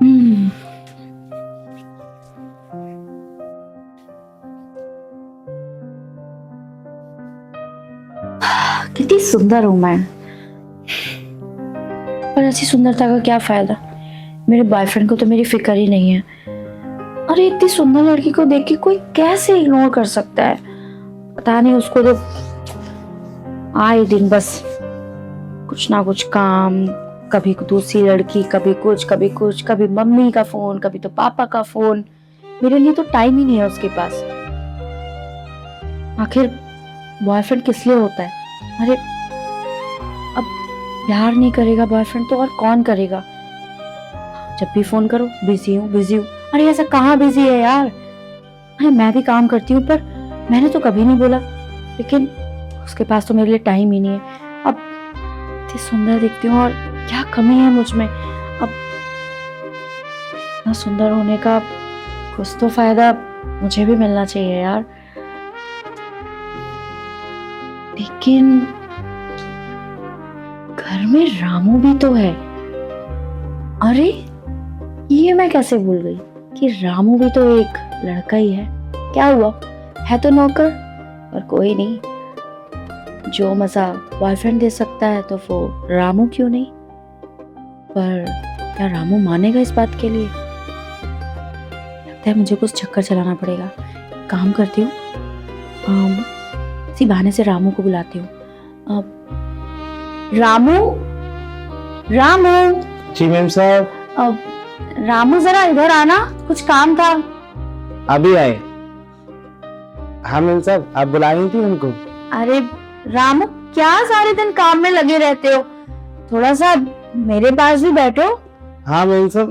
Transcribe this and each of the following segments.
हम्म, कितनी सुंदर हूं मैं, पर ऐसी सुंदरता का क्या फायदा। मेरे बॉयफ्रेंड को तो मेरी फिक्र ही नहीं है। अरे इतनी सुंदर लड़की को देख के कोई कैसे इग्नोर कर सकता है। पता नहीं उसको तो आए दिन बस कुछ ना कुछ काम, कभी दूसरी लड़की, कभी कुछ कभी कुछ, कभी मम्मी का फोन, कभी तो पापा का फोन। मेरे लिए तो टाइम ही नहीं है उसके पास। आखिर बॉयफ्रेंड किस लिए होता है। अरे अब प्यार नहीं करेगा बॉयफ्रेंड तो और कौन करेगा। जब भी फोन करो बिजी हूँ बिजी हूँ। अरे ऐसा कहाँ बिजी है यार। अरे मैं भी काम करती हूँ, पर मैंने तो कभी नहीं बोला, लेकिन उसके पास तो मेरे लिए टाइम ही नहीं है। अब इतनी सुंदर दिखती हूँ और क्या कमी है मुझ में। अब इतना सुंदर होने का कुछ तो फायदा मुझे भी मिलना चाहिए यार। लेकिन घर में रामू भी तो है। अरे ये मैं कैसे भूल गई कि रामू भी तो एक लड़का ही है। क्या हुआ, है तो नौकर, पर कोई नहीं। जो मजा बॉयफ्रेंड दे सकता है तो वो रामू क्यों नहीं। पर क्या रामू मानेगा इस बात के लिए। लगता है मुझे कुछ चक्कर चलाना पड़ेगा। काम करती हूँ, इसी बहाने से रामू को बुलाती हूँ। रामू, रामू। जी मैम साहब। रामू जरा इधर आना, कुछ काम था। अभी आए। हाँ मैम साहब, आप बुला रही थी हमको। अरे रामू, क्या सारे दिन काम में लगे रहते हो, थोड़ा सा मेरे पास भी बैठो। हाँ मैम साहब,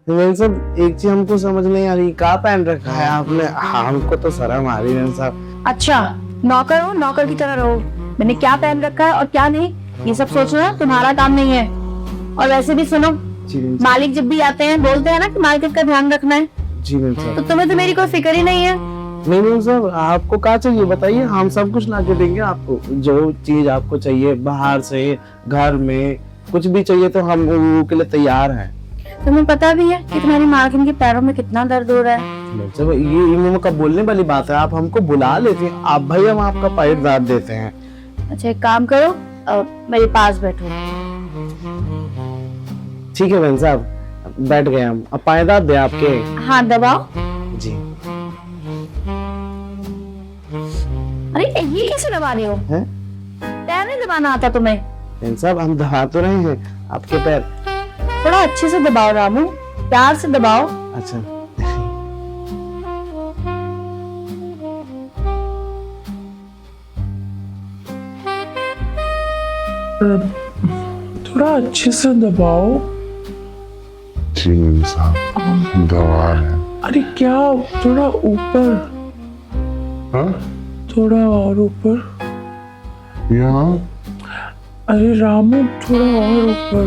मैम साहब एक चीज हमको समझ नहीं आ रही, क्या पहन रखा है आपने। हमको तो शर्म आ रही मैम साहब। अच्छा, नौकर हो, नौकर की तरह रहो। मैंने क्या पहन रखा है और क्या नहीं, ये सब सोचना तुम्हारा काम नहीं है। और वैसे भी सुनो, मालिक जब भी आते हैं बोलते हैं ना कि मार्केट का ध्यान रखना है। जी मैम साहब। तो तुम्हें तो मेरी कोई फिक्र ही नहीं है। नहीं मैम साहब, आपको क्या चाहिए बताइए, हम सब कुछ ला के देंगे आपको। जो चीज आपको चाहिए बाहर से, घर में कुछ भी चाहिए तो हम वो के लिए तैयार हैं। तुम्हें पता भी है कि तुम्हारी मालकिन के पैरों में कितना दर्द हो रहा है। मैम साहब ये इन्होंने का बोलने वाली बात है, आप हमको बुला लेते हैं, आप भाई हम आपका पैर दाद देते हैं। अच्छा एक काम करो, मेरे पास बैठो। ठीक है मैम साहब, बैठ गए हम। अब पायदार दे आपके। हाँ दबाओ। जी। अरे ये कैसे दबा रहे हो, हैं? पैर नहीं दबाना आता तुम्हें। मैम साहब हम दबा तो रहे हैं आपके पैर। थोड़ा अच्छे से दबाओ रामू, प्यार से दबाओ। अच्छा। थोड़ा अच्छे से दबाओ। जी मैम साहब दवा है। अरे क्या, थोड़ा ऊपर, हाँ थोड़ा और ऊपर। यहाँ अरे रामू थोड़ा और ऊपर।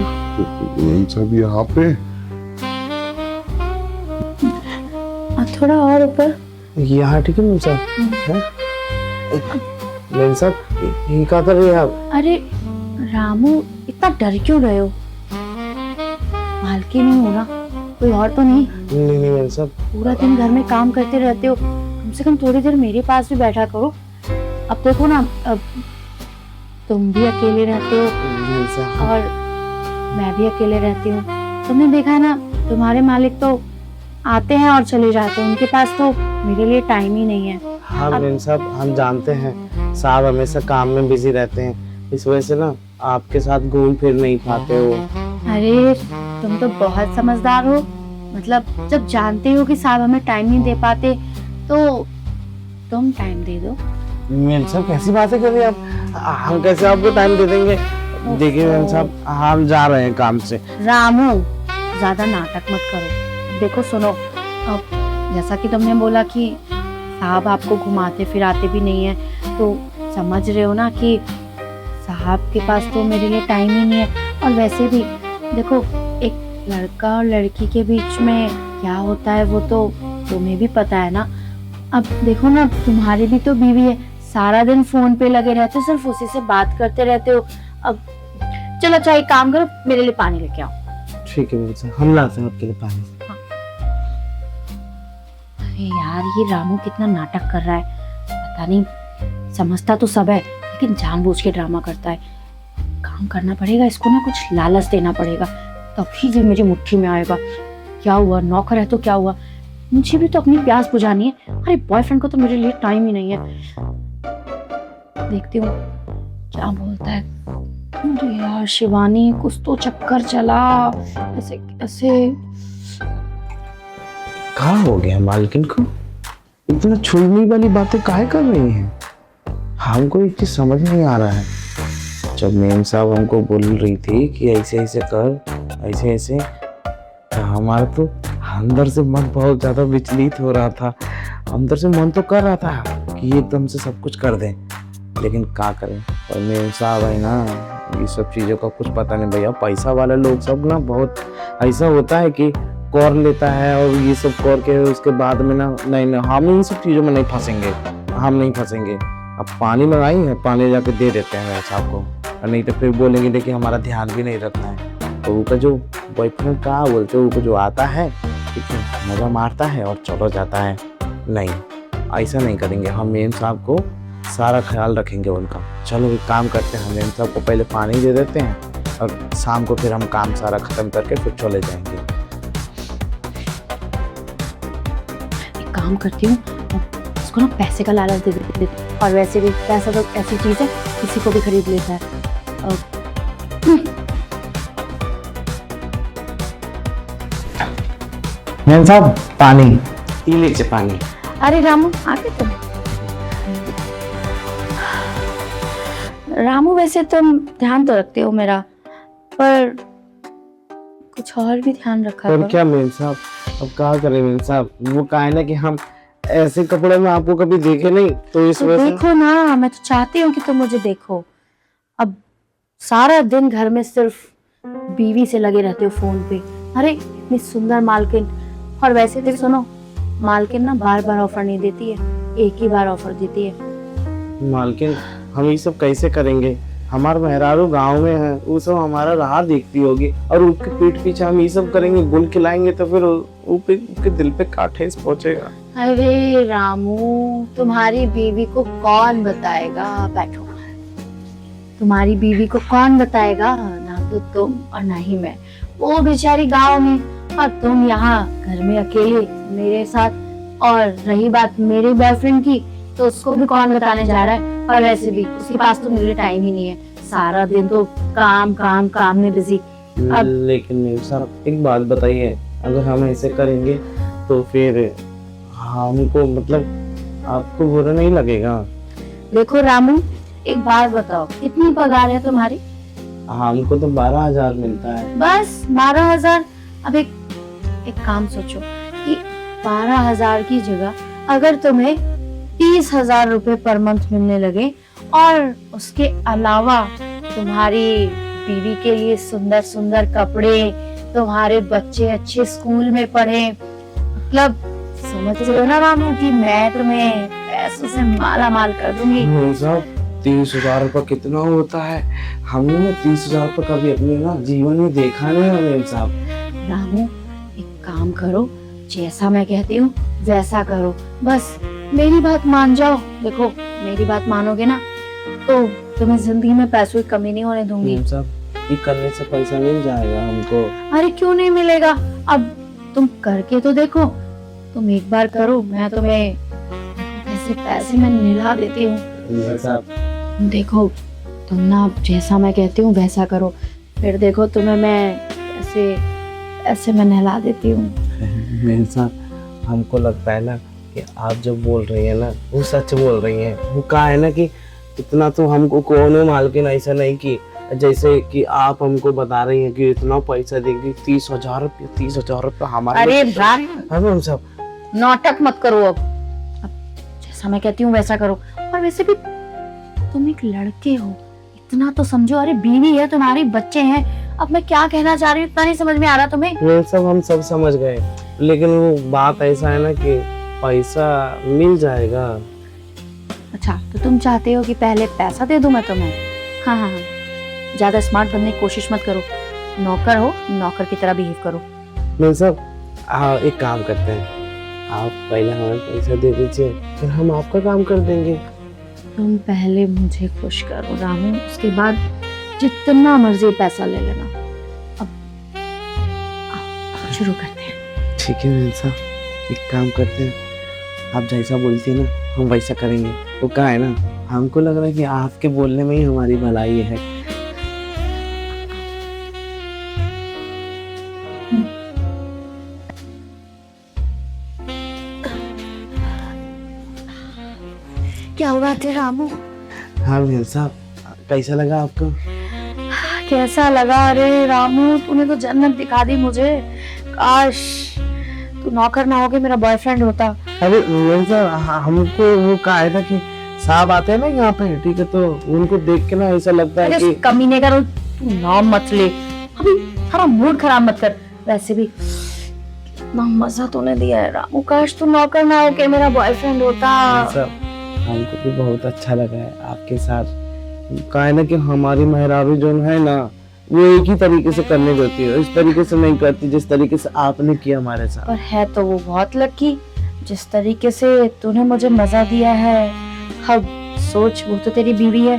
मैम साहब यहाँ पे। थोड़ा और ऊपर। यहाँ ठीक है मैम साहब। हैं? मैम साहब ये क्या कर रहे हैं आप। अरे रामू इतना डर क्यों रहे हो, मालकिन नहीं हो ना, कोई और तो नहीं। नहीं नहीं मैम साहब। पूरा दिन घर में काम करते रहते हो, कम से कम थोड़ी देर मेरे पास भी बैठा करो। अब देखो ना, अब तुम भी अकेले रहते हो मैम साहब। और मैं भी अकेले रहती हूँ। तुमने देखा है ना, तुम्हारे मालिक तो आते हैं और चले जाते हैं, उनके पास तो मेरे लिए टाइम ही नहीं है। हाँ मैम साहब हम जानते हैं, साहब हमेशा काम में बिजी रहते हैं, इस वजह से ना आपके साथ घूम फिर नहीं पाते हो। अरे तुम तो बहुत समझदार हो, मतलब जब जानते हो कि साहब हमें टाइम नहीं दे पाते तो तुम टाइम दे दो। मैम साहब कैसी बातें कर रही हैं आप, हम कैसे आपको टाइम दे देंगे। देखिए मैम साहब हम जा रहे हैं काम से। रामू ज्यादा नाटक मत करो। देखो सुनो, अब जैसा कि तुमने बोला कि साहब आपको घुमाते फिराते भी नहीं है, तो समझ रहे हो ना कि साहब के पास तो मेरे लिए टाइम ही नहीं है। और वैसे भी देखो, एक लड़का और लड़की के बीच में क्या होता है वो तो तुम्हें भी पता है ना। अब देखो ना, तुम्हारी भी तो बीवी है, सारा दिन फोन पे लगे रहते हो, सिर्फ उसी से बात करते रहते हो। अब चलो अच्छा एक काम करो, मेरे लिए पानी लेके आओ। ठीक है मेम साहब, हम लाते हैं आपके लिए पानी। अरे यार ये रामू कितना नाटक कर रहा है, पता नहीं, समझता तो सब है लेकिन जानबूझ के ड्रामा करता है। काम करना पड़ेगा इसको ना, कुछ लालच देना पड़ेगा तभी ये मेरी मुट्ठी में आएगा। क्या हुआ, नौकर है तो क्या हुआ, मुझे भी तो अपनी प्यास बुझानी है। अरे बॉयफ्रेंड को तो मेरे लिए टाइम ही नहीं है। देखती हूँ क्या बोलता है। अरे यार शिवानी, कुछ तो चक्कर चला, ऐसे ऐसे। कहाँ हो गया मालकिन को, इतना छुड़ने वाली बातें काहे कर रही हैं? हमको एक चीज समझ नहीं आ रहा है। जब मेम साहब हमको बोल रही थी कि ऐसे ऐसे कर, ऐसे ऐसे, तो हमारा तो अंदर से मन बहुत ज्यादा विचलित हो रहा था। अंदर से मन तो कर रहा था कि एकदम से सब कुछ कर दें, लेकिन क्या करें। और मेम साहब है ना, ये सब चीज़ों का कुछ पता नहीं भैया। पैसा वाला लोग सब ना बहुत ऐसा होता है कि कर लेता है और ये सब कर के उसके बाद में ना, नहीं हम इन सब चीज़ों में नहीं फंसेंगे, हम नहीं फंसेंगे। अब पानी मंगाई है, पानी जाके दे देते हैं मेरे साहब को, और नहीं तो फिर बोलेंगे देखिए हमारा ध्यान भी नहीं रखना है। तो उनका जो बॉयफ्रेंड का बोलते हैं, उनको जो आता है ठीक है, मज़ा मारता है और चलो जाता है। नहीं, ऐसा नहीं करेंगे हम। मेम साहब को सारा ख्याल रखेंगे उनका। चलो एक काम करते हैं, मेम साहब को पहले पानी दे देते हैं और शाम को फिर हम काम सारा ख़त्म करके फिर चले जाएंगे। एक काम करती हूँ, उसको ना पैसे का लालच दे देती हूँ। और वैसे भी पैसा तो ऐसी चीज़ है, किसी को भी खरीद लेता है। मेम साहब पानी, ये लीजिए पानी। अरे रामू आगे तुम। रामू वैसे तुम ध्यान तो रखते हो मेरा, पर कुछ और भी ध्यान रखा और करो। क्या मेम साहब, अब क्या करें मेम साहब, वो क्या है ना कि हम ऐसे कपड़े में आपको कभी देखे नहीं, तो इस तो वजह से। देखो ना, मैं तो चाहती हूँ कि तुम मुझे देखो। अब सारा दिन घर में सिर्फ बीवी से लगे रहते हो फोन पे। अरे इतनी सुंदर मालकिन, और वैसे भी सुनो, मालकिन ना बार बार ऑफर नहीं देती है, एक ही बार ऑफर देती है। मालकिन हम ये सब कैसे करेंगे? हमारा मेहरारू गांव में है, वो सब हमारा राह देखती होगी, और उसके पीठ पीछे हम ये सब करेंगे, गुल खिलाएंगे, तो फिर उसके दिल पे का ठेस पहुंचेगा। अरे रामू, तुम्हारी बीवी को कौन बताएगा, बैठो। तुम्हारी बीवी को कौन बताएगा, ना तो तुम और ना ही मैं। वो बेचारी गांव में, और तुम यहाँ घर में अकेले मेरे साथ। और रही बात मेरे बॉयफ्रेंड की, तो उसको भी कौन बताने जा रहा है। और वैसे भी उसके पास तो मेरे लिए टाइम ही नहीं है, सारा दिन तो काम काम काम में बिजी। लेकिन मेम साहब एक बात बताइए, अगर हम ऐसे करेंगे तो फिर हमको मतलब आपको बुरा नहीं लगेगा? देखो रामू, एक बात बताओ, कितनी पगार है तुम्हारी? हमको तो 12,000 मिलता है। बस 12,000? अब एक काम सोचो कि 12,000 की जगह अगर तुम्हें 30,000 रुपए पर मंथ मिलने लगे, और उसके अलावा तुम्हारी बीवी के लिए सुंदर सुंदर कपड़े, तुम्हारे बच्चे अच्छे स्कूल में पढ़े, मतलब समझ रहे हो ना रामू कि मैं तुम्हें पैसों से माला माल कर दूंगी। मेम साहब 30,000 रुपये कितना होता है? हमने ना 30,000 रुपये कभी अपने ना जीवन में देखा नहीं है मेम साहब। रामू एक काम करो, जैसा मैं कहती हूँ वैसा करो, बस मेरी बात मान जाओ। देखो मेरी बात मानोगे ना तो तुम्हें जिंदगी में पैसों की कमी नहीं होने दूंगी। मेम साहब ये करने से पैसा मिल जाएगा हमको? अरे क्यों नहीं मिलेगा, अब तुम करके तो देखो। तुम एक बार करो, मैं तुम्हें ऐसे पैसे में निला देती हूँ। मेम साहब देखो तुम ना जैसा मैं कहती हूँ वैसा करो, फिर देखो तुम्हें मैं ऐसे ऐसे मैं नहला देती हूँ। मेम साहब हमको लगता है ना कि आप जो बोल रही है ना वो सच बोल रही हैं। वो कहा है ना कि इतना तो हमको कोनो मालकिन ऐसा नहीं की, जैसे कि आप हमको बता रही हैं कि इतना पैसा देंगे, 30,000 रुपये, 30,000 रुपये हमारे। अरे मैम साहब नाटक मत करो। अब जैसा मैं कहती हूँ वैसा करो। और वैसे भी तुम एक लड़के हो, इतना तो समझो। अरे बीवी है तुम्हारी, बच्चे हैं। अब मैं क्या कहना चाह रही हूँ इतना नहीं समझ में आ रहा तुम्हें? मेम साहब हम सब समझ गए, लेकिन वो बात ऐसा है ना कि पैसा मिल जाएगा। अच्छा तो तुम चाहते हो कि पहले पैसा दे दूं मैं तुम्हें? हाँ हाँ हाँ, ज्यादा स्मार्ट बनने की कोशिश मत करो। नौकर हो, नौकर की तरह बिहेव करो। मेम साहब एक काम करते हैं, आप पहले हमें पैसा दे दीजिए, फिर हम आपका काम कर देंगे। तुम पहले मुझे खुश करो रामू, उसके बाद जितना मर्जी पैसा ले लेना। अब शुरू करते हैं। ठीक है मेम साहब, एक काम करते हैं, आप जैसा बोलती है ना हम वैसा करेंगे। वो क्या है ना, हमको लग रहा है कि आपके बोलने में ही हमारी भलाई है। क्या हुआ थे रामू? हाँ मेम साहब, कैसा लगा आपको? कैसा लगा? अरे रामू तूने तो जन्नत दिखा दी मुझे। काश तू नौकर ना होके मेरा बॉयफ्रेंड होता। अरे मेम साहब, हमको वो कहा है ना कि साहब आते हैं ना यहाँ पे, ठीक है, तो उनको देख के ना ऐसा लगता है अरे कि कमीने का तू नाम मत ले, अभी हमारा मूड खराब मत कर। वैसे भी कितना मजा तूने दिया है रामू, काश तू नौकर ना होके मेरा बॉयफ्रेंड होता। सब हमको भी बहुत अच्छा लगा है आपके साथ। कहा है ना कि हमारी मेहराबी जो है ना वो एक ही तरीके से करने देती है, इस तरीके से नहीं करती जिस तरीके से आपने किया हमारे साथ। पर है तो वो बहुत लकी, जिस तरीके से तूने मुझे मजा दिया है। अब सोच, वो तो तेरी बीवी है,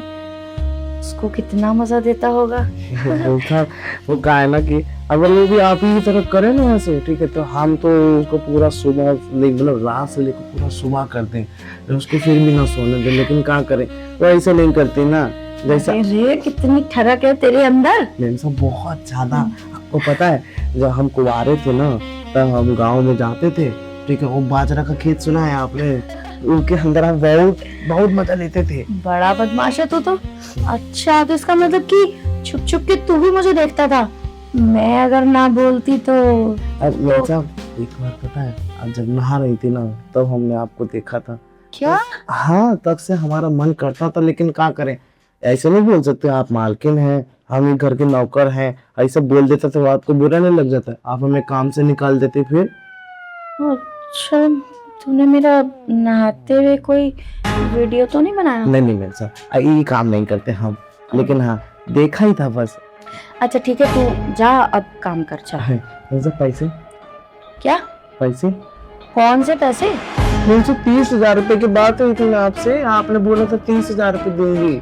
उसको कितना मजा देता होगा। वो था, वो कहा है ना कि अगर वो भी आप ही की तरफ करे ना ऐसे, ठीक है, तो हम तो उसको पूरा सुबह मतलब रात से लेकर पूरा सुबह करते हैं, उसको फिर भी ना सोने दे, लेकिन क्या करें, वो ऐसा नहीं करती ना जैसा। अरे कितनी ठरक है तेरे अंदर। मेम साहब बहुत ज्यादा। आपको पता है जब हम कुंवारे थे ना, तब हम गांव में जाते थे, ठीक है, वो बाजरा का खेत सुना है आपने, उनके अंदर हम बहुत बहुत मजा लेते थे। बड़ा बदमाश है तू तो। अच्छा तो इसका मतलब कि छुप छुप के तू भी मुझे देखता था, मैं अगर ना बोलती तो। मेम साहब एक बार पता है, आप जब नहा रही थी ना तब हमने आपको देखा था। क्या? हाँ, तब से हमारा मन करता था, लेकिन क्या करें, ऐसे नहीं बोल सकते, आप मालकिन हैं, हम ही घर के नौकर हैं, ऐसा बोल देता तो आपको बुरा नहीं लग जाता? आप हमें काम से निकाल देते फिर। अच्छा तूने मेरा नहाते हुए कोई वीडियो तो नहीं बनाया? नहीं नहीं मेम साहब, ये काम नहीं करते हम, लेकिन हाँ देखा ही था बस। अच्छा ठीक है, तू जा अब काम कर। चल। मेम साहब पैसे? क्या पैसे? कौन से पैसे? 30,000 रुपए की बात हुई थी आपसे, आपने बोला था 30,000 रुपए दूंगी।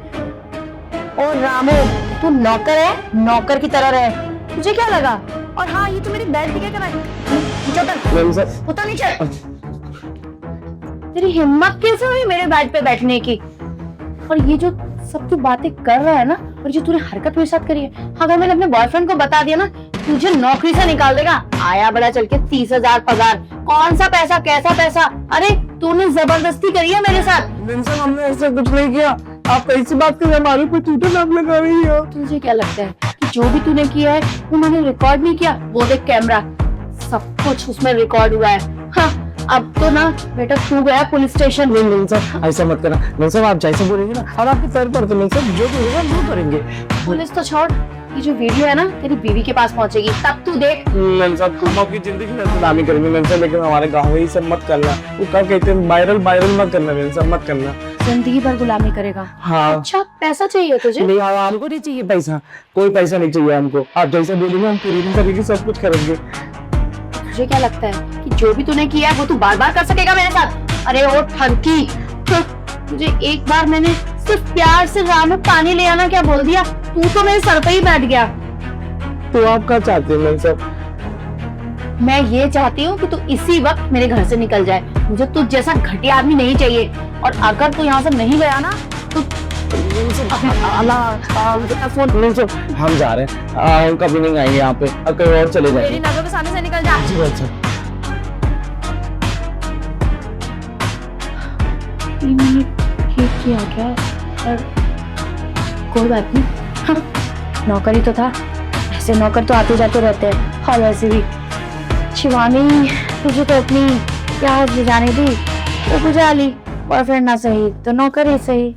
ओ रामू तू नौकर है, नौकर की तरह रहे, तुझे क्या लगा? और हाँ ये तो मेरी बेल्ट टिके का मेम साहब उतर नीचे। तेरी हिम्मत कैसे हुई मेरे बेड पे बैठने की? और ये जो सब तू बातें कर रहा है ना, और जो तूने हरकत मेरे साथ करी है, अगर मैंने अपने बॉयफ्रेंड को बता दिया ना, तुझे नौकरी से निकाल देगा। आया बड़ा चल के 30,000 पगार, कौन सा पैसा, कैसा पैसा? अरे तूने जबरदस्ती करी है मेरे साथ। मेम साहब हमने ऐसा कुछ नहीं किया, आप कैसी बात कर रहे हैं, हमारे पे झूठा नाम लगा रही हो। तुझे क्या लगता है कि जो भी तूने किया है वो मैंने रिकॉर्ड नहीं किया? वो देख कैमरा, सब कुछ उसमें रिकॉर्ड हुआ है। हाँ, अब तो ना बेटा तू गया पुलिस स्टेशन। नहीं मेम साहब ऐसा मत करना, मेम साहब आप जैसे बोलेंगे ना, और आपके पैर पड़ते मेम साहब, जो भी होगा वो करेंगे। पुलिस तो छोड़, ये जो वीडियो है ना तेरी बीवी के पास पहुंचेगी, तब तू देख। मेम साहब हम आपकी जिंदगी में बदनामी करेंगे मेम साहब, लेकिन हमारे गाँव में ये सब मत करना। वो क्या कहते हैं, वायरल वायरल मत करना मेम साहब, मत करना। जिंदगी भर गुलामी करेगा। हाँ। अच्छा पैसा चाहिए तुझे? नहीं हमको नहीं चाहिए पैसा, कोई पैसा नहीं चाहिए हमको, आप जैसे बोलेंगे हम पूरी तरीके से सब कुछ करेंगे। तुझे क्या लगता है कि जो भी तूने किया है वो तू बार बार कर सकेगा मेरे साथ? अरे ओ ठरकी, तुझे एक बार मैंने सिर्फ प्यार से राह में पानी ले आना क्या बोल दिया, तू तो मेरे सर पे ही बैठ गया। तो आप क्या चाहते हैं मेम साहब? मैं ये चाहती हूँ कि तू इसी वक्त मेरे घर से निकल जाए, मुझे तुझ जैसा घटिया आदमी नहीं चाहिए। और अगर तू यहाँ से नहीं गया ना तो हम जा रहे हैं, हम कभी नहीं आएंगे यहाँ पे, अब कहीं और चले मेरी जाएंगे। नजरों के सामने से निकल जा। जी अच्छा। मैंने ये किया क्या? पर कोई बात नहीं, हाँ, नौकरी तो था, ऐसे नौकर तो आते जाते रहते हैं। और वैसे भी शिवानी तुझे तो अपनी प्यार बुझानी थी तो बुझा ली, बॉयफ्रेंड ना सही तो नौकर ही सही।